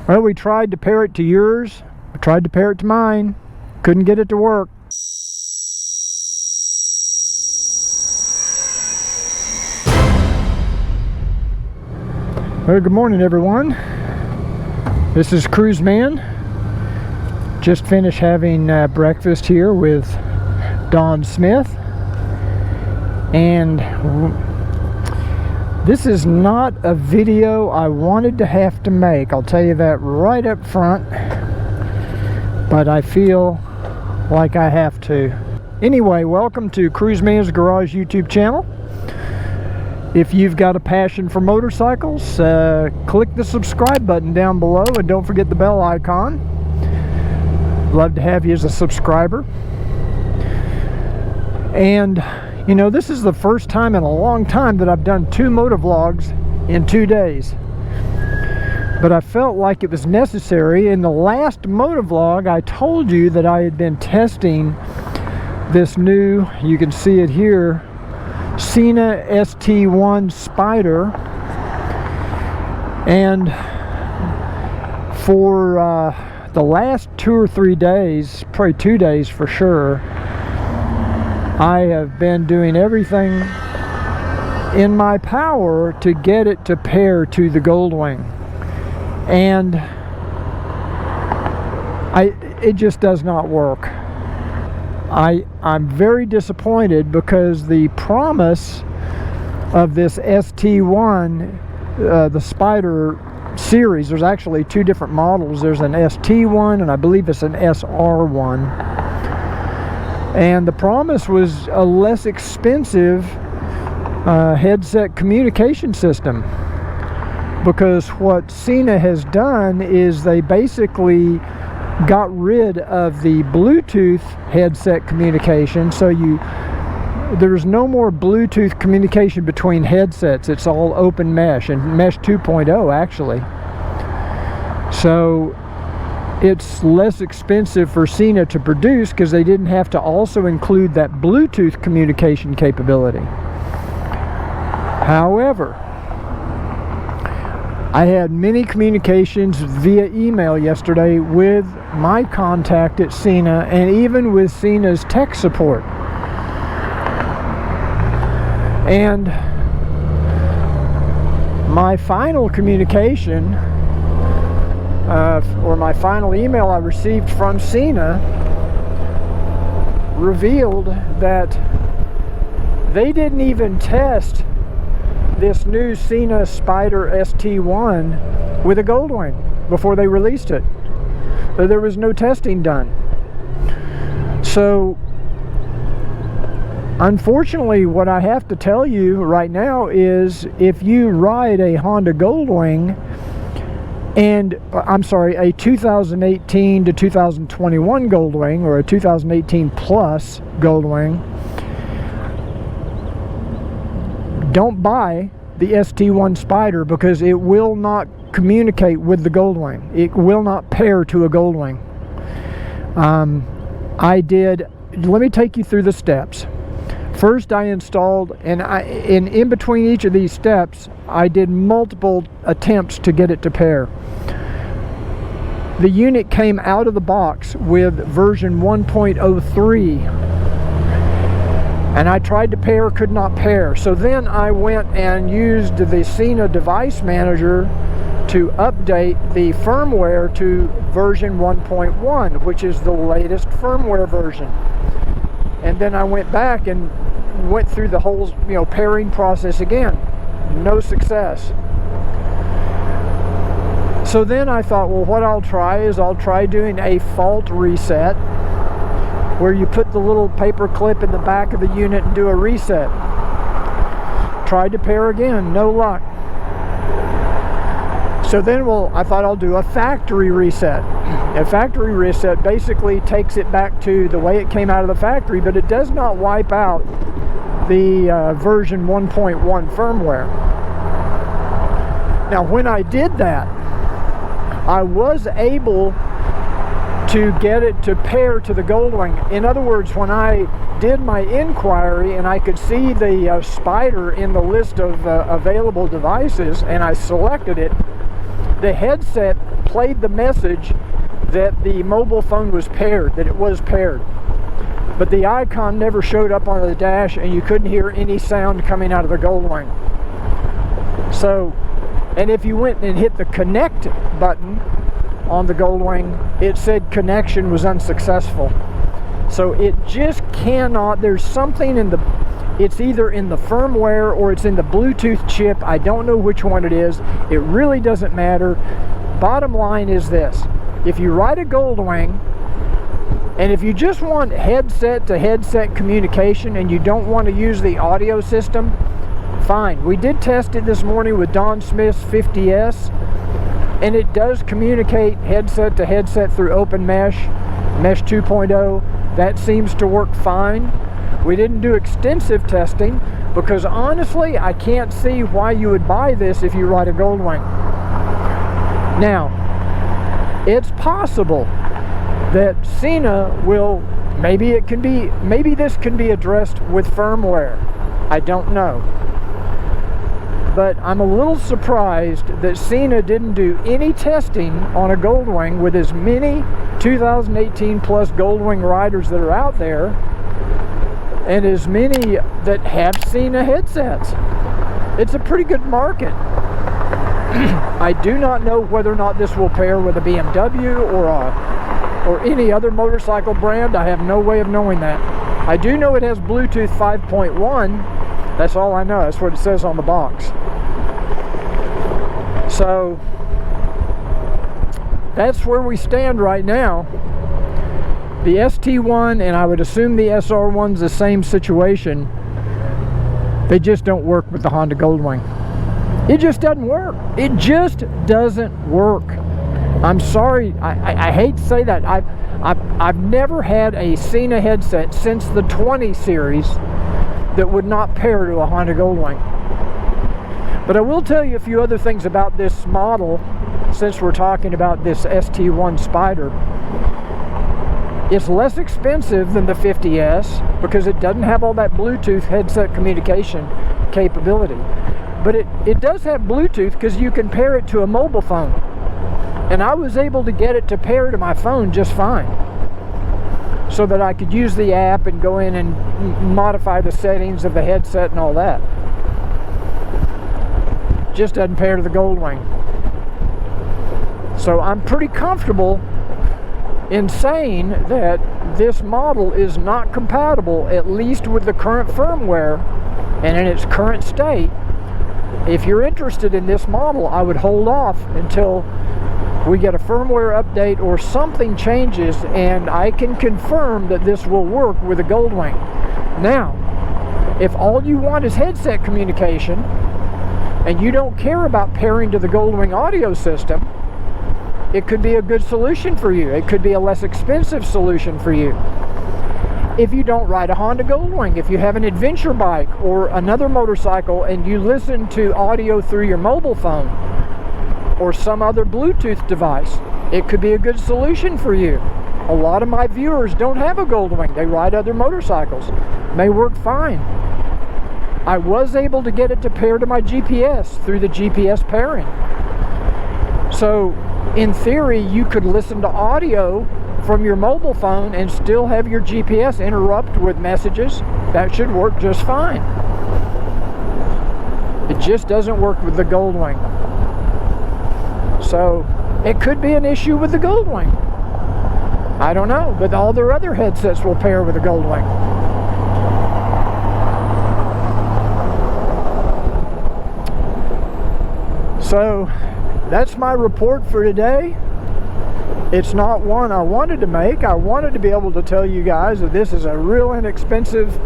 Well, we tried to pair it to yours. I tried to pair it to mine. Couldn't get it to work. Well, good morning, everyone. This is Cruiseman. Just finished having breakfast here with Don Smith. And this is not a video I wanted to have to make. I'll tell you that right up front. But I feel like I have to. Anyway, welcome to Cruiseman's Garage YouTube channel. If you've got a passion for motorcycles, click the subscribe button down below and don't forget the bell icon. Love to have you as a subscriber. And you know, this is the first time in a long time that I've done 2 motovlogs in 2 days. But I felt like it was necessary. In the last motovlog, I told you that I had been testing this new, you can see it here, Sena ST1 Spider. And for the last 2 or 3 days, probably 2 days for sure, I have been doing everything in my power to get it to pair to the Goldwing. And it just does not work. I'm very disappointed because the promise of this ST1, the Spider series, there's actually 2 different models. There's an ST1 and I believe it's an SR1. And the promise was a less expensive headset communication system. Because what Sena has done is they basically got rid of the Bluetooth headset communication, so there's no more Bluetooth communication between headsets. It's all open mesh, and mesh 2.0 actually. So it's less expensive for Sena to produce because they didn't have to also include that Bluetooth communication capability. However, I had many communications via email yesterday with my contact at Sena and even with Sena's tech support. And my final communication, or my final email I received from Sena, revealed that they didn't even test this new Sena Spider ST1 with a Goldwing before they released it. There was no testing done. So unfortunately, what I have to tell you right now is if you ride a Honda Goldwing and a 2018 to 2021 Goldwing, or a 2018 plus Goldwing, don't buy the ST1 Spider because it will not communicate with the Goldwing. It will not pair to a Goldwing. Let me take you through the steps. First, I installed, and in between each of these steps, I did multiple attempts to get it to pair. The unit came out of the box with version 1.03. And I tried to pair, could not pair. So then I went and used the Sena device manager to update the firmware to version 1.1, which is the latest firmware version. And then I went back and went through the whole, pairing process again. No success. So then I thought, well, what I'll try doing a fault reset, where you put the little paper clip in the back of the unit and do a reset. Tried to pair again, no luck. So then, I thought I'll do a factory reset. A factory reset basically takes it back to the way it came out of the factory, but it does not wipe out the version 1.1 firmware. Now, when I did that, I was able to get it to pair to the Goldwing. In other words, when I did my inquiry and I could see the Spider in the list of available devices and I selected it, the headset played the message that the mobile phone was paired, that it was paired. But the icon never showed up on the dash, and you couldn't hear any sound coming out of the Goldwing. So, and if you went and hit the connect button on the Goldwing, it said connection was unsuccessful. So it just cannot, there's something in the, it's either in the firmware or it's in the Bluetooth chip. I don't know which one it is. It really doesn't matter. Bottom line is this: if you ride a Goldwing, and if you just want headset to headset communication and you don't want to use the audio system, fine. We did test it this morning with Don Smith's 50S, and it does communicate headset to headset through Open Mesh 2.0. That seems to work fine. We didn't do extensive testing because honestly, I can't see why you would buy this if you ride a Goldwing. Now, it's possible that Sena will, maybe this can be addressed with firmware. I don't know. But I'm a little surprised that Sena didn't do any testing on a Goldwing with as many 2018 plus Goldwing riders that are out there, and as many that have Sena headsets. It's a pretty good market. I do not know whether or not this will pair with a BMW or any other motorcycle brand. I have no way of knowing that. I do know it has Bluetooth 5.1. That's all I know. That's what it says on the box. So that's where we stand right now. The ST1, and I would assume the SR1's the same situation. They just don't work with the Honda Goldwing. It just doesn't work. It just doesn't work. I'm sorry, I hate to say that. I've never had a Sena headset since the 20 series that would not pair to a Honda Goldwing. But I will tell you a few other things about this model, since we're talking about this ST1 Spider. It's less expensive than the 50S because it doesn't have all that Bluetooth headset communication capability. But it does have Bluetooth because you can pair it to a mobile phone. And I was able to get it to pair to my phone just fine, so that I could use the app and go in and modify the settings of the headset and all that. Just doesn't pair to the Goldwing. So I'm pretty comfortable in saying that this model is not compatible, at least with the current firmware and in its current state. If you're interested in this model, I would hold off until we get a firmware update or something changes and I can confirm that this will work with a Goldwing. Now, if all you want is headset communication and you don't care about pairing to the Goldwing audio system, it could be a good solution for you. It could be a less expensive solution for you. If you don't ride a Honda Goldwing, if you have an adventure bike or another motorcycle and you listen to audio through your mobile phone or some other Bluetooth device, it could be a good solution for you. A lot of my viewers don't have a Goldwing. They ride other motorcycles. May work fine. I was able to get it to pair to my GPS through the GPS pairing. So, in theory, you could listen to audio from your mobile phone and still have your GPS interrupt with messages. That should work just fine. It just doesn't work with the Goldwing. So it could be an issue with the Goldwing. I don't know, but all their other headsets will pair with the Goldwing. So that's my report for today. It's not one I wanted to make. I wanted to be able to tell you guys that this is a real inexpensive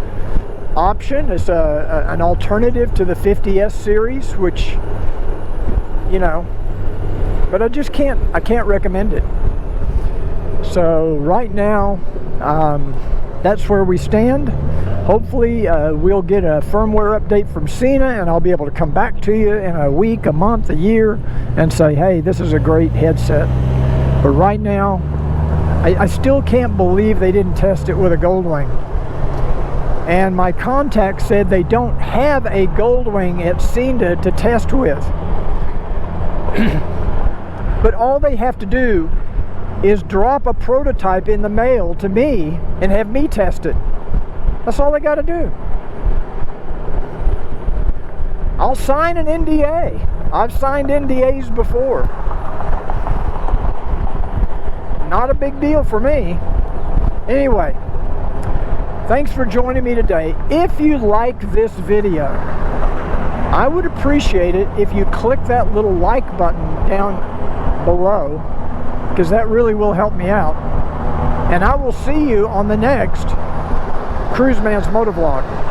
option. It's an alternative to the 50S series, which, you know, but I just can't recommend it. So right now, that's where we stand. Hopefully we'll get a firmware update from Sena and I'll be able to come back to you in a week, a month, a year and say, hey, this is a great headset. But right now, I still can't believe they didn't test it with a Goldwing. And my contact said they don't have a Goldwing at Sena to test with. But all they have to do is drop a prototype in the mail to me and have me test it. That's all they got to do. I'll sign an NDA. I've signed NDAs before. Not a big deal for me. Anyway, thanks for joining me today. If you like this video, I would appreciate it if you click that little like button down below, because that really will help me out. And I will see you on the next Cruiseman's Motovlog.